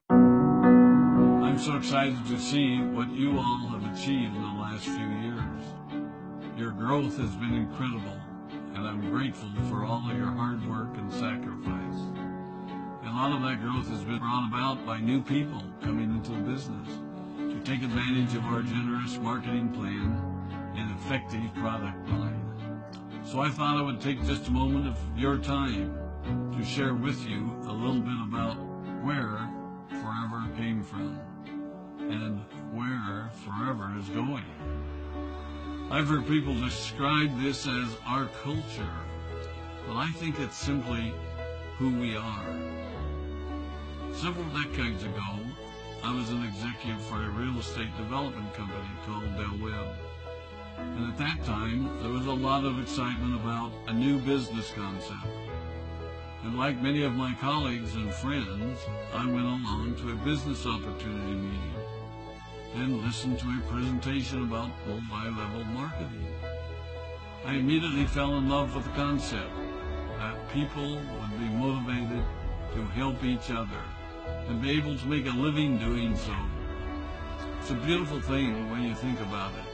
I'm so excited to see what you all have achieved in the last few years. Your growth has been incredible, and I'm grateful for all of your hard work and sacrifice. And a lot of that growth has been brought about by new people coming into the business to take advantage of our generous marketing plan and effective product line. So I thought I would take just a moment of your time to share with you a little bit about where Forever came from and where Forever is going. I've heard people describe this as our culture, but I think it's simply who we are. Several decades ago, I was an executive for a real estate development company called Del Webb. And at that time, there was a lot of excitement about a new business concept. And like many of my colleagues and friends, I went along to a business opportunity meeting and listened to a presentation about multi-level marketing. I immediately fell in love with the concept that people would be motivated to help each other and be able to make a living doing so. It's a beautiful thing when you think about it.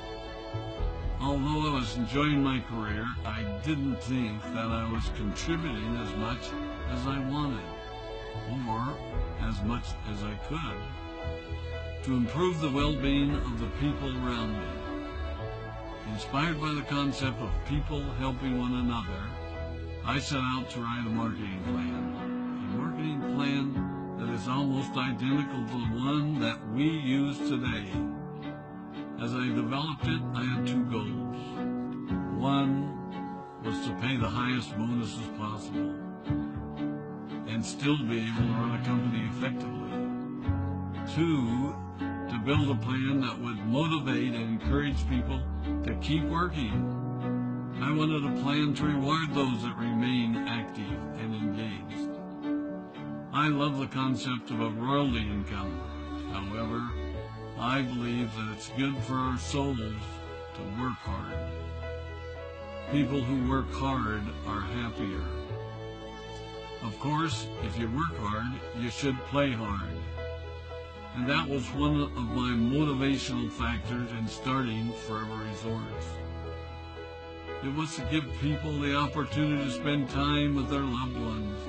Although I was enjoying my career, I didn't think that I was contributing as much as I wanted, or as much as I could, to improve the well-being of the people around me. Inspired by the concept of people helping one another, I set out to write a marketing plan that is almost identical to the one that we use today. As I developed it, I had two goals. One was to pay the highest bonuses possible and still be able to run a company effectively. Two, to build a plan that would motivate and encourage people to keep working. I wanted a plan to reward those that remain active and engaged. I love the concept of a royalty income. However, I believe that it's good for our souls to work hard. People who work hard are happier. Of course, if you work hard, you should play hard. And that was one of my motivational factors in starting Forever Resorts. It was to give people the opportunity to spend time with their loved ones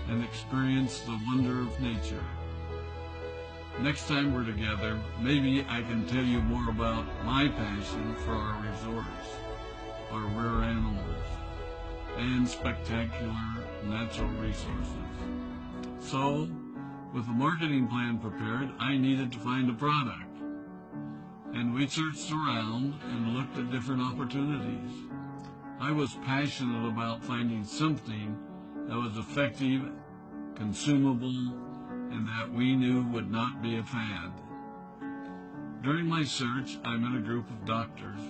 and experience the wonder of nature. Next time we're together, maybe I can tell you more about my passion for our resorts, our rare animals, and spectacular natural resources. So, with the marketing plan prepared, I needed to find a product. And we searched around and looked at different opportunities. I was passionate about finding something that was effective, consumable, and that we knew would not be a fad. During my search, I met a group of doctors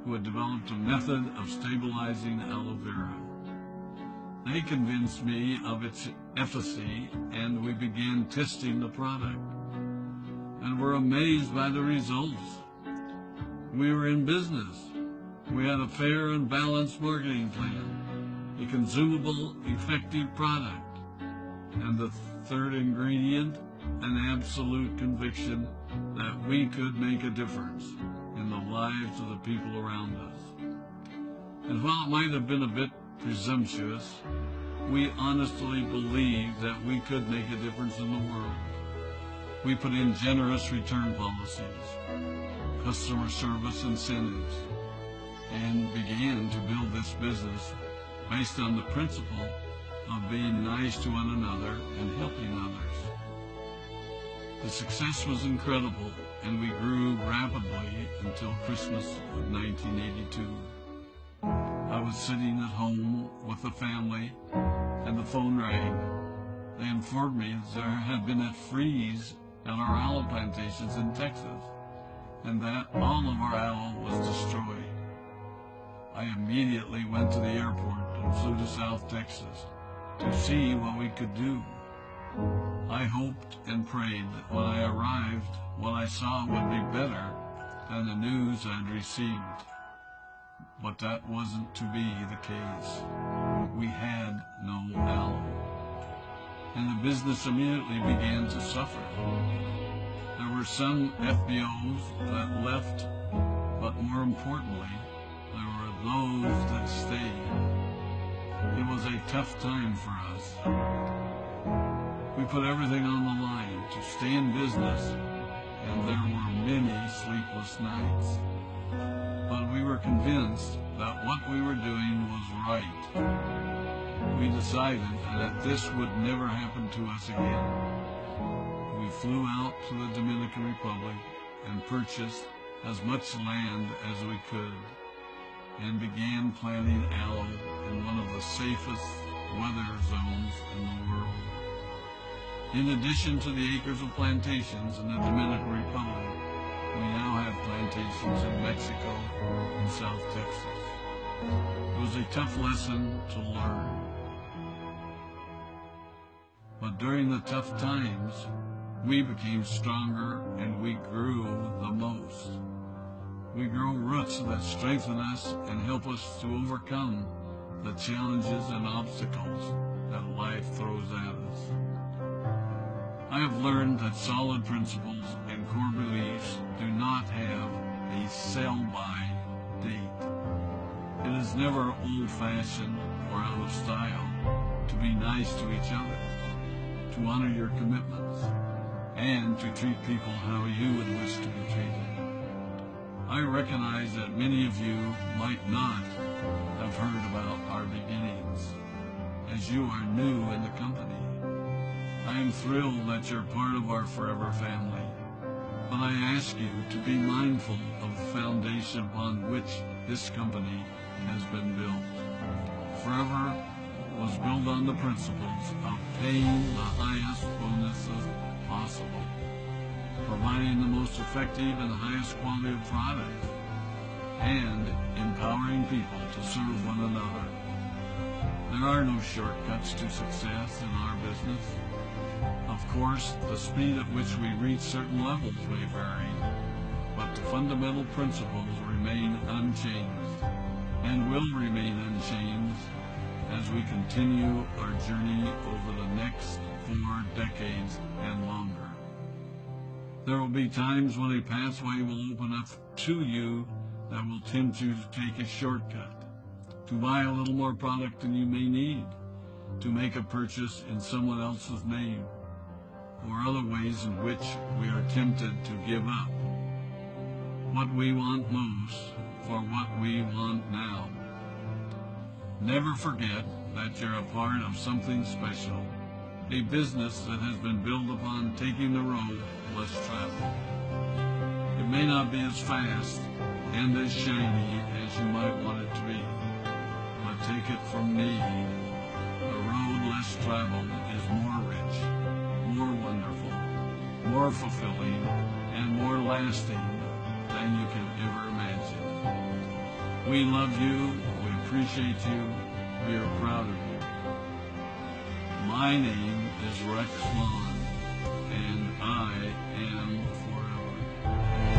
who had developed a method of stabilizing aloe vera. They convinced me of its efficacy, and we began testing the product, and were amazed by the results. We were in business. We had a fair and balanced marketing plan, a consumable, effective product, and the third ingredient, an absolute conviction that we could make a difference in the lives of the people around us. And while it might have been a bit presumptuous, we honestly believed that we could make a difference in the world. We put in generous return policies, customer service incentives, and began to build this business based on the principle of being nice to one another and helping others. The success was incredible, and we grew rapidly until Christmas of 1982. I was sitting at home with the family, and the phone rang. They informed me there had been a freeze at our aloe plantations in Texas, and that all of our aloe was destroyed. I immediately went to the airport and flew to South Texas to see what we could do. I hoped and prayed that when I arrived, what I saw would be better than the news I'd received. But that wasn't to be the case. We had no aloe. and the business immediately began to suffer. There were some FBOs that left, but more importantly, there were those that stayed. It was a tough time for us. We put everything on the line to stay in business, and there were many sleepless nights. But we were convinced that what we were doing was right. We decided that this would never happen to us again. We flew out to the Dominican Republic and purchased as much land as we could, and began planting aloe in one of the safest weather zones in the world. In addition to the acres of plantations in the Dominican Republic, we now have plantations in Mexico and South Texas. It was a tough lesson to learn. But during the tough times, we became stronger and we grew the most. We grow roots that strengthen us and help us to overcome the challenges and obstacles that life throws at us. I have learned that solid principles and core beliefs do not have a sell-by date. It is never old-fashioned or out of style to be nice to each other, to honor your commitments, and to treat people how you would wish to be treated. I recognize that many of you might not have heard about our beginnings, as you are new in the company. I am thrilled that you're part of our forever family, but I ask you to be mindful of the foundation upon which this company has been built. Forever was built on the principles of paying the highest bonuses possible, providing the most effective and highest quality of product, and empowering people to serve one another. There are no shortcuts to success in our business. Of course, the speed at which we reach certain levels may vary, but the fundamental principles remain unchanged and will remain unchanged as we continue our journey over the next 4 decades and longer. There will be times when a pathway will open up to you that will tempt you to take a shortcut, to buy a little more product than you may need, to make a purchase in someone else's name, or other ways in which we are tempted to give up what we want most for what we want now. Never forget that you're a part of something special, a business that has been built upon taking the road less traveled. It may not be as fast and as shiny as you might want it to be, but take it from me, the road less traveled is more rich, more wonderful, more fulfilling, and more lasting than you can ever imagine. We love you, we appreciate you, we are proud of you. My name is Rex Vaughn, and I am forever.